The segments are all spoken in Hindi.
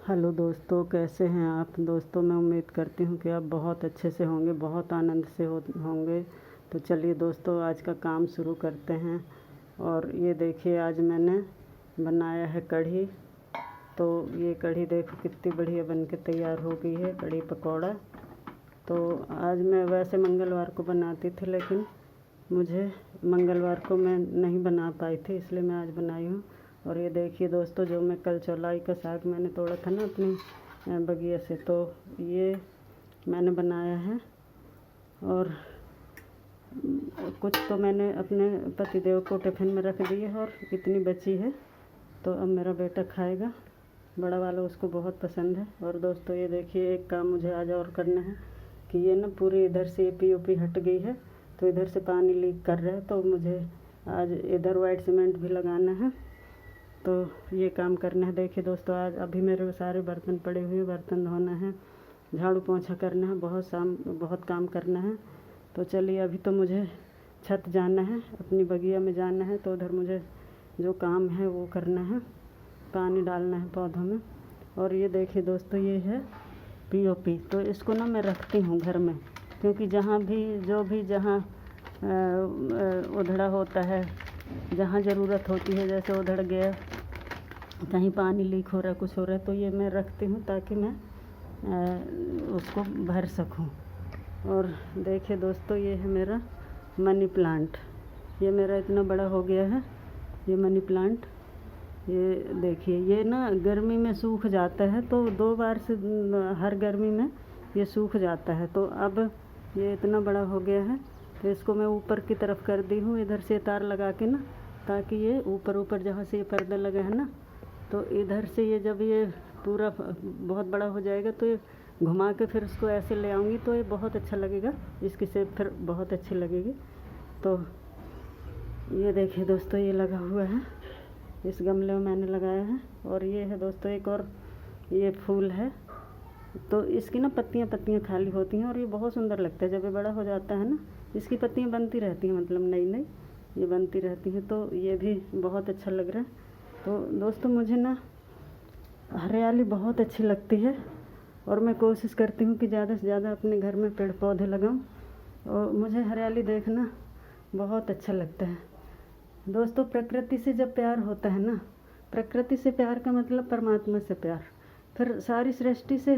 हेलो दोस्तों, कैसे हैं आप दोस्तों। मैं उम्मीद करती हूँ कि आप बहुत अच्छे से होंगे, बहुत आनंद से होंगे। तो चलिए दोस्तों, आज का काम शुरू करते हैं। और ये देखिए, आज मैंने बनाया है कढ़ी। तो ये कढ़ी देखो कितनी बढ़िया बन के तैयार हो गई है, कढ़ी पकौड़ा। तो आज मैं वैसे मंगलवार को बनाती थी, लेकिन मुझे मंगलवार को मैं नहीं बना पाई थी, इसलिए मैं आज बनाई हूँ। और ये देखिए दोस्तों, जो मैं कल चौलाई का साग मैंने तोड़ा था ना अपनी बगिया से, तो ये मैंने बनाया है। और कुछ तो मैंने अपने पतिदेव को टिफ़िन में रख दी है और इतनी बची है, तो अब मेरा बेटा खाएगा। बड़ा वाला उसको बहुत पसंद है। और दोस्तों ये देखिए, एक काम मुझे आज और करना है कि ये ना पूरी इधर से पीओपी हट गई है, तो इधर से पानी लीक कर रहा है, तो मुझे आज इधर वाइट सीमेंट भी लगाना है। तो ये काम करना है। देखिए दोस्तों, आज अभी मेरे सारे बर्तन पड़े हुए, बर्तन धोना है, झाड़ू पोंछा करना है, बहुत काम करना है। तो चलिए, अभी तो मुझे छत जाना है, अपनी बगिया में जाना है, तो उधर मुझे जो काम है वो करना है, पानी डालना है पौधों में। और ये देखिए दोस्तों, ये है पीओपी। तो इसको ना मैं रखती हूँ घर में, क्योंकि जहाँ उधड़ा होता है, जहाँ ज़रूरत होती है, जैसे उधड़ गया, कहीं पानी लीक हो रहा है, कुछ हो रहा है, तो ये मैं रखती हूँ ताकि मैं उसको भर सकूँ। और देखिए दोस्तों, ये है मेरा मनी प्लांट। ये मेरा इतना बड़ा हो गया है, ये मनी प्लांट। ये देखिए, ये ना गर्मी में सूख जाता है, तो 2 बार से हर गर्मी में ये सूख जाता है। तो अब ये इतना बड़ा हो गया है, तो इसको मैं ऊपर की तरफ कर दी हूँ, इधर से तार लगा के ना, ताकि ये ऊपर जहाँ से ये पर्दा लगा है ना, तो इधर से ये जब ये पूरा बहुत बड़ा हो जाएगा, तो ये घुमा के फिर उसको ऐसे ले आऊँगी, तो ये बहुत अच्छा लगेगा, इसकी शेप फिर बहुत अच्छी लगेगी। तो ये देखिए दोस्तों, ये लगा हुआ है, इस गमले में मैंने लगाया है। और ये है दोस्तों, एक और ये फूल है, तो इसकी ना पत्तियाँ खाली होती हैं, और ये बहुत सुंदर लगता है। जब ये बड़ा हो जाता है ना, इसकी पत्तियाँ बनती रहती हैं, मतलब नई ये बनती रहती हैं, तो ये भी बहुत अच्छा लग रहा है। तो दोस्तों, मुझे ना हरियाली बहुत अच्छी लगती है, और मैं कोशिश करती हूँ कि ज़्यादा से ज़्यादा अपने घर में पेड़ पौधे लगाऊँ, और मुझे हरियाली देखना बहुत अच्छा लगता है। दोस्तों, प्रकृति से जब प्यार होता है ना, प्रकृति से प्यार का मतलब परमात्मा से प्यार, फिर सारी सृष्टि से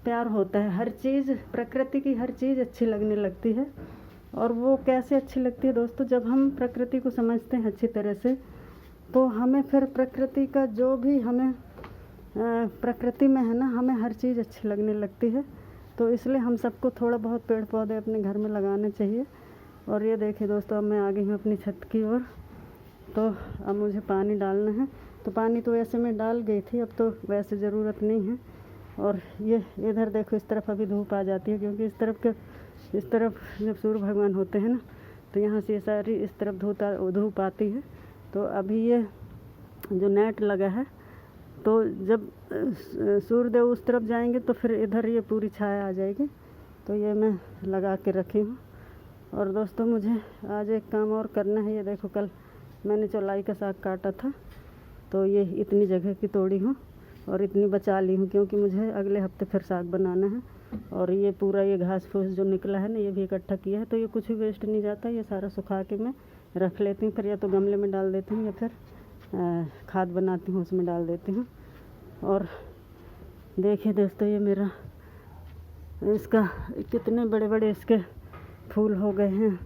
प्यार होता है। हर चीज़, प्रकृति की हर चीज़ अच्छी लगने लगती है। और वो कैसे अच्छी लगती है दोस्तों, जब हम प्रकृति को समझते हैं अच्छी तरह से, तो हमें फिर प्रकृति का जो भी हमें प्रकृति में है ना, हमें हर चीज़ अच्छी लगने लगती है। तो इसलिए हम सबको थोड़ा बहुत पेड़ पौधे अपने घर में लगाने चाहिए। और ये देखिए दोस्तों, अब मैं आ गई हूँ अपनी छत की ओर। तो अब मुझे पानी डालना है। तो पानी तो वैसे मैं डाल गई थी, अब तो वैसे ज़रूरत नहीं है। और ये इधर देखो, इस तरफ अभी धूप आ जाती है, क्योंकि इस तरफ जब सूर्य भगवान होते हैं ना, तो यहाँ से सारी इस तरफ धूप आती है। तो अभी ये जो नेट लगा है, तो जब सूर्यदेव उस तरफ जाएंगे, तो फिर इधर ये पूरी छाया आ जाएगी। तो ये मैं लगा के रखी हूँ। और दोस्तों, मुझे आज एक काम और करना है। ये देखो, कल मैंने चौलाई का साग काटा था, तो ये इतनी जगह की तोड़ी हूँ और इतनी बचा ली हूँ, क्योंकि मुझे अगले हफ्ते फिर साग बनाना है। और ये पूरा ये घास फूस जो निकला है ना, ये भी इकट्ठा किया है, तो ये कुछ भी वेस्ट नहीं जाता। ये सारा सुखा के मैं रख लेती हूँ, फिर या तो गमले में डाल देती हूँ, या फिर खाद बनाती हूँ, उसमें डाल देती हूँ। और देखिए दोस्तों, ये मेरा इसका कितने बड़े बड़े इसके फूल हो गए हैं,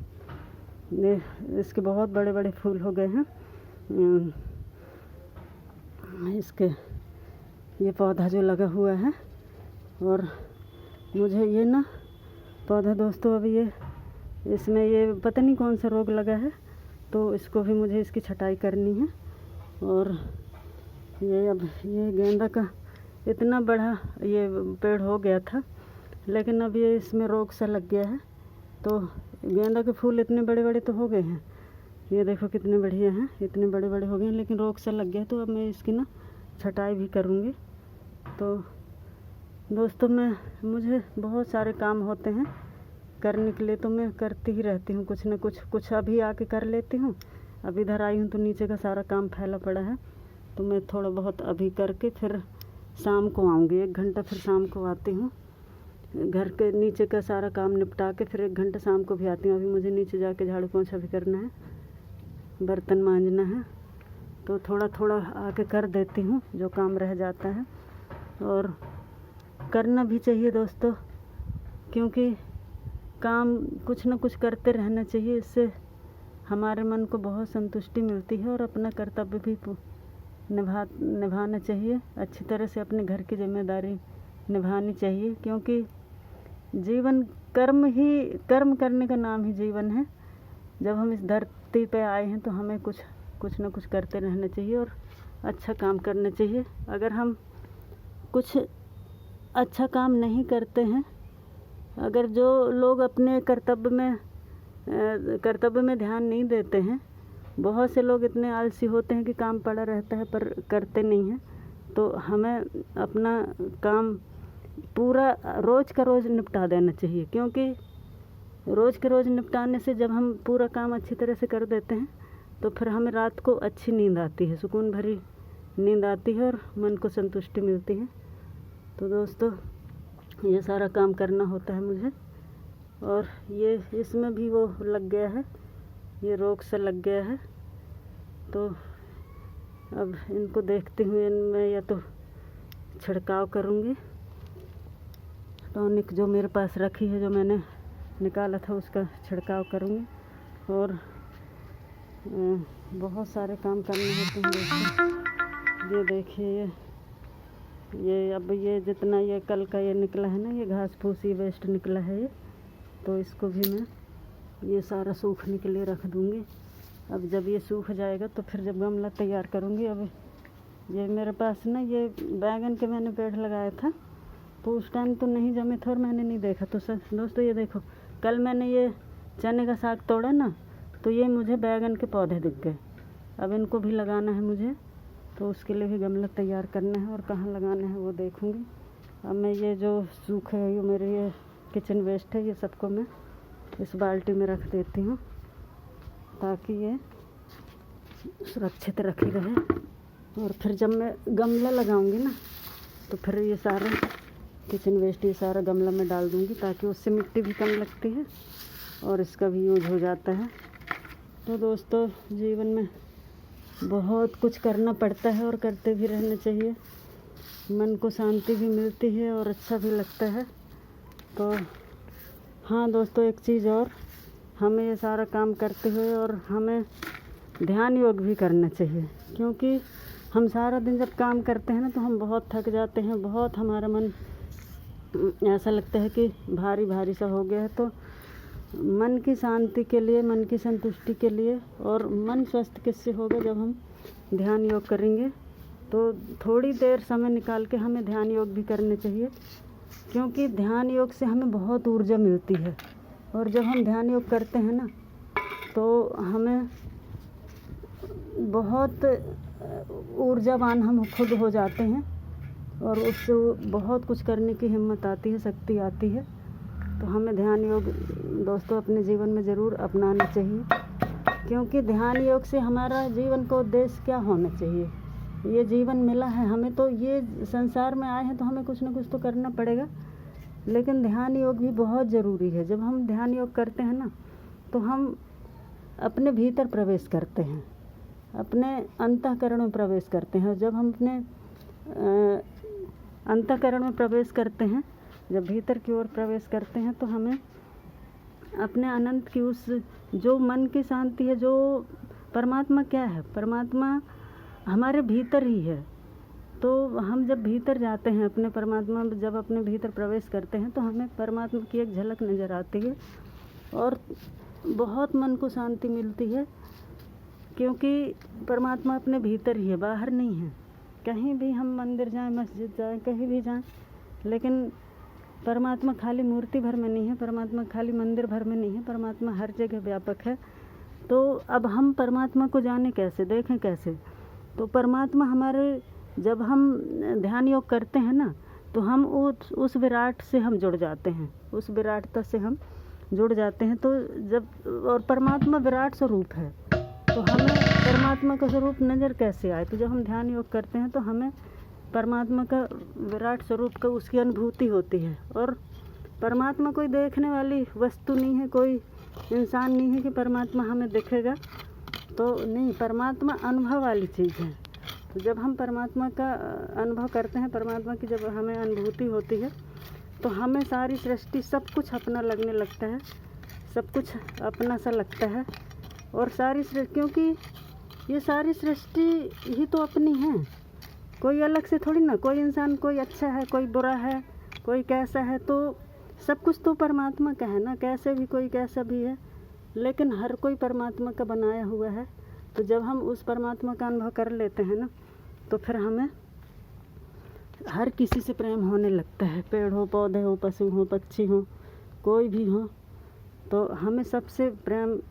इसके बहुत बड़े बड़े फूल हो गए हैं। इसके ये पौधा जो लगा हुआ है, और मुझे ये ना पौधा दोस्तों, अभी ये इसमें ये पता नहीं कौन सा रोग लगा है, तो इसको भी मुझे इसकी छटाई करनी है। और ये अब ये गेंदा का इतना बड़ा ये पेड़ हो गया था, लेकिन अब ये इसमें रोग सा लग गया है। तो गेंदा के फूल इतने बड़े बड़े तो हो गए हैं, ये देखो कितने बढ़िया हैं, इतने बड़े बड़े हो गए हैं, लेकिन रोग सा लग गया। तो अब मैं इसकी ना छटाई भी करूँगी। तो दोस्तों, मुझे बहुत सारे काम होते हैं करने के लिए, तो मैं करती ही रहती हूँ कुछ न कुछ अभी आके कर लेती हूँ। अब इधर आई हूँ तो नीचे का सारा काम फैला पड़ा है, तो मैं थोड़ा बहुत अभी करके फिर शाम को आऊँगी, 1 घंटा फिर शाम को आती हूँ। घर के नीचे का सारा काम निपटा के फिर 1 घंटा शाम को भी आती हूँ। अभी मुझे नीचे जाके झाड़ू पोंछा भी करना है, बर्तन मांजना है, तो थोड़ा थोड़ा आके कर देती हूँ जो काम रह जाता है। और करना भी चाहिए दोस्तों, क्योंकि काम कुछ न कुछ करते रहना चाहिए। इससे हमारे मन को बहुत संतुष्टि मिलती है और अपना कर्तव्य भी निभाना चाहिए। अच्छी तरह से अपने घर की जिम्मेदारी निभानी चाहिए, क्योंकि जीवन कर्म करने का नाम ही जीवन है। जब हम इस धरती पे आए हैं तो हमें कुछ न कुछ करते रहना चाहिए और अच्छा काम करना चाहिए। अगर हम कुछ अच्छा काम नहीं करते हैं, अगर जो लोग अपने कर्तव्य में ध्यान नहीं देते हैं, बहुत से लोग इतने आलसी होते हैं कि काम पड़ा रहता है पर करते नहीं हैं। तो हमें अपना काम पूरा रोज़ का रोज़ निपटा देना चाहिए, क्योंकि रोज़ के रोज़ निपटाने से जब हम पूरा काम अच्छी तरह से कर देते हैं तो फिर हमें रात को अच्छी नींद आती है, सुकून भरी नींद आती है और मन को संतुष्टि मिलती है। तो दोस्तों, ये सारा काम करना होता है मुझे, और ये इसमें भी वो लग गया है, ये रोग सा लग गया है। तो अब इनको देखते हुए मैं या तो छिड़काव करूँगी, टॉनिक जो मेरे पास रखी है, जो मैंने निकाला था, उसका छिड़काव करूँगी। और बहुत सारे काम करने होते हैं दोस्तों। ये देखिए, ये अब ये जितना ये कल का ये निकला है ना, ये घास फूस ये वेस्ट निकला है ये, तो इसको भी मैं ये सारा सूखने के लिए रख दूँगी। अब जब ये सूख जाएगा तो फिर जब गमला तैयार करूँगी। अब ये मेरे पास ना ये बैगन के मैंने पेड़ लगाया था, तो उस टाइम तो नहीं जमे थे और मैंने नहीं देखा। तो सर दोस्तों, ये देखो, कल मैंने ये चने का साग तोड़ा ना, तो ये मुझे बैगन के पौधे दिख गए। अब इनको भी लगाना है मुझे, तो उसके लिए भी गमला तैयार करना है और कहाँ लगाना है वो देखूँगी। अब मैं ये जो सूखे है, ये मेरे ये किचन वेस्ट है, ये सबको मैं इस बाल्टी में रख देती हूँ ताकि ये सुरक्षित रखी रहे। और फिर जब मैं गमला लगाऊंगी ना, तो फिर ये सारा किचन वेस्ट ये सारा गमला में डाल दूंगी, ताकि उससे मिट्टी भी कम लगती है और इसका भी यूज हो जाता है। तो दोस्तों, जीवन में बहुत कुछ करना पड़ता है और करते भी रहना चाहिए। मन को शांति भी मिलती है और अच्छा भी लगता है। तो हाँ दोस्तों, एक चीज़ और, हमें ये सारा काम करते हुए और हमें ध्यान योग भी करना चाहिए, क्योंकि हम सारा दिन जब काम करते हैं ना, तो हम बहुत थक जाते हैं, बहुत हमारा मन ऐसा लगता है कि भारी भारी सा हो गया है। तो मन की शांति के लिए, मन की संतुष्टि के लिए, और मन स्वस्थ किससे होगा, जब हम ध्यान योग करेंगे। तो थोड़ी देर समय निकाल के हमें ध्यान योग भी करने चाहिए, क्योंकि ध्यान योग से हमें बहुत ऊर्जा मिलती है। और जब हम ध्यान योग करते हैं ना, तो हमें बहुत ऊर्जावान हम खुद हो जाते हैं और उससे बहुत कुछ करने की हिम्मत आती है, शक्ति आती है। तो हमें ध्यान योग दोस्तों अपने जीवन में ज़रूर अपनाना चाहिए, क्योंकि ध्यान योग से हमारा जीवन का उद्देश्य क्या होना चाहिए। ये जीवन मिला है हमें, तो ये संसार में आए हैं तो हमें कुछ ना कुछ तो करना पड़ेगा, लेकिन ध्यान योग भी बहुत ज़रूरी है। जब हम ध्यान योग करते हैं ना, तो हम अपने भीतर प्रवेश करते हैं, अपने अंतःकरण में प्रवेश करते हैं। और जब हम अपने अंतःकरण में प्रवेश करते हैं, जब भीतर की ओर प्रवेश करते हैं, तो हमें अपने अनंत की उस जो मन की शांति है, जो परमात्मा क्या है, परमात्मा हमारे भीतर ही है। तो हम जब भीतर जाते हैं, अपने परमात्मा जब अपने भीतर प्रवेश करते हैं, तो हमें परमात्मा की एक झलक नज़र आती है और बहुत मन को शांति मिलती है, क्योंकि परमात्मा अपने भीतर ही है, बाहर नहीं है। कहीं भी हम मंदिर जाएं, मस्जिद जाएं, कहीं भी जाएं, लेकिन परमात्मा खाली मूर्ति भर में नहीं है, परमात्मा खाली मंदिर भर में नहीं है, परमात्मा हर जगह व्यापक है। तो अब हम परमात्मा को जाने कैसे, देखें कैसे? तो परमात्मा हमारे, जब हम ध्यान योग करते हैं ना, तो हम उस विराट से हम जुड़ जाते हैं, उस विराटता से हम जुड़ जाते हैं। तो जब, और परमात्मा विराट स्वरूप है, तो हमें परमात्मा का स्वरूप नज़र कैसे आए? तो जब हम ध्यान योग करते हैं तो हमें परमात्मा का विराट स्वरूप का उसकी अनुभूति होती है। और परमात्मा कोई देखने वाली वस्तु नहीं है, कोई इंसान नहीं है कि परमात्मा हमें दिखेगा तो नहीं, परमात्मा अनुभव वाली चीज़ है। तो जब हम परमात्मा का अनुभव करते हैं, परमात्मा की जब हमें अनुभूति होती है तो हमें सारी सृष्टि सब कुछ अपना लगने लगता है, सब कुछ अपना सा लगता है। और सारी सृष्टि, क्योंकि ये सारी सृष्टि ही तो अपनी है, कोई अलग से थोड़ी ना, कोई इंसान कोई अच्छा है, कोई बुरा है, कोई कैसा है, तो सब कुछ तो परमात्मा का है ना, कैसे भी कोई कैसा भी है, लेकिन हर कोई परमात्मा का बनाया हुआ है। तो जब हम उस परमात्मा का अनुभव कर लेते हैं ना, तो फिर हमें हर किसी से प्रेम होने लगता है, पेड़ हो, पौधे हो, पशु हो, पक्षी हो, कोई भी हो, तो हमें सबसे प्रेम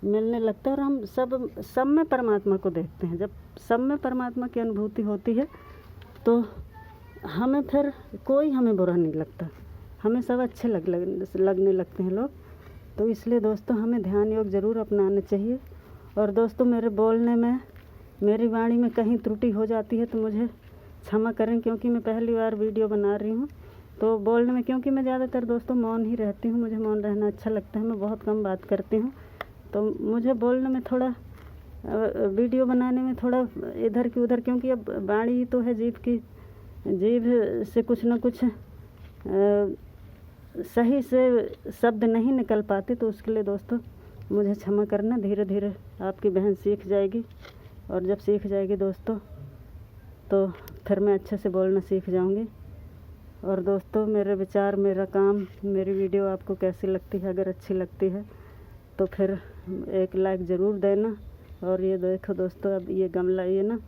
मिलने लगता है। और हम सब में परमात्मा को देखते हैं। जब सब में परमात्मा की अनुभूति होती है तो हमें फिर कोई हमें बुरा नहीं लगता, हमें सब अच्छे लगने लगते हैं लोग। तो इसलिए दोस्तों हमें ध्यान योग ज़रूर अपनाना चाहिए। और दोस्तों मेरे बोलने में, मेरी वाणी में कहीं त्रुटि हो जाती है तो मुझे क्षमा करें, क्योंकि मैं पहली बार वीडियो बना रही हूँ। तो बोलने में, क्योंकि मैं ज़्यादातर दोस्तों मौन ही रहती हूँ, मुझे मौन रहना अच्छा लगता है, मैं बहुत कम बात करती हूँ। तो मुझे बोलने में थोड़ा, वीडियो बनाने में थोड़ा इधर की उधर, क्योंकि अब वाणी तो है जीभ की, जीभ से कुछ ना कुछ सही से शब्द नहीं निकल पाते। तो उसके लिए दोस्तों मुझे क्षमा करना। धीरे धीरे आपकी बहन सीख जाएगी, और जब सीख जाएगी दोस्तों तो फिर मैं अच्छे से बोलना सीख जाऊंगी। और दोस्तों मेरे विचार, मेरा काम, मेरी वीडियो आपको कैसी लगती है, अगर अच्छी लगती है तो फिर एक लाइक ज़रूर देना। और ये देखो दोस्तों, अब ये गमला, ये ना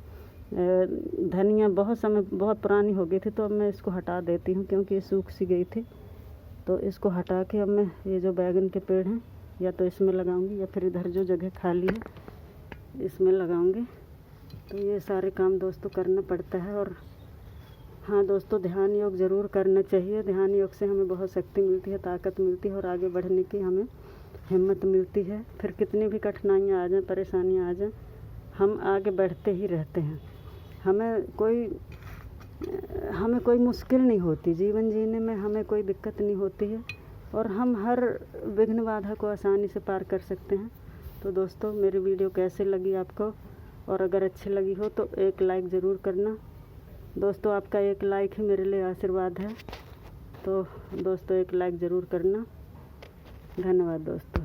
धनिया बहुत पुरानी हो गई थी, तो अब मैं इसको हटा देती हूँ, क्योंकि ये सूख सी गई थी। तो इसको हटा के अब मैं ये जो बैगन के पेड़ हैं, या तो इसमें लगाऊंगी, या फिर इधर जो जगह खाली है इसमें लगाऊंगी। तो ये सारे काम दोस्तों करना पड़ता है। और हाँ दोस्तों, ध्यान योग ज़रूर करना चाहिए। ध्यान योग से हमें बहुत शक्ति मिलती है, ताकत मिलती है, और आगे बढ़ने की हमें हिम्मत मिलती है। फिर कितनी भी कठिनाइयाँ आ जाएं, परेशानियाँ आ जाएं, हम आगे बढ़ते ही रहते हैं। हमें कोई मुश्किल नहीं होती जीवन जीने में, हमें कोई दिक्कत नहीं होती है, और हम हर विघ्न बाधा को आसानी से पार कर सकते हैं। तो दोस्तों मेरी वीडियो कैसे लगी आपको, और अगर अच्छी लगी हो तो एक लाइक ज़रूर करना। दोस्तों आपका एक लाइक ही मेरे लिए आशीर्वाद है। तो दोस्तों एक लाइक ज़रूर करना। धन्यवाद दोस्तों।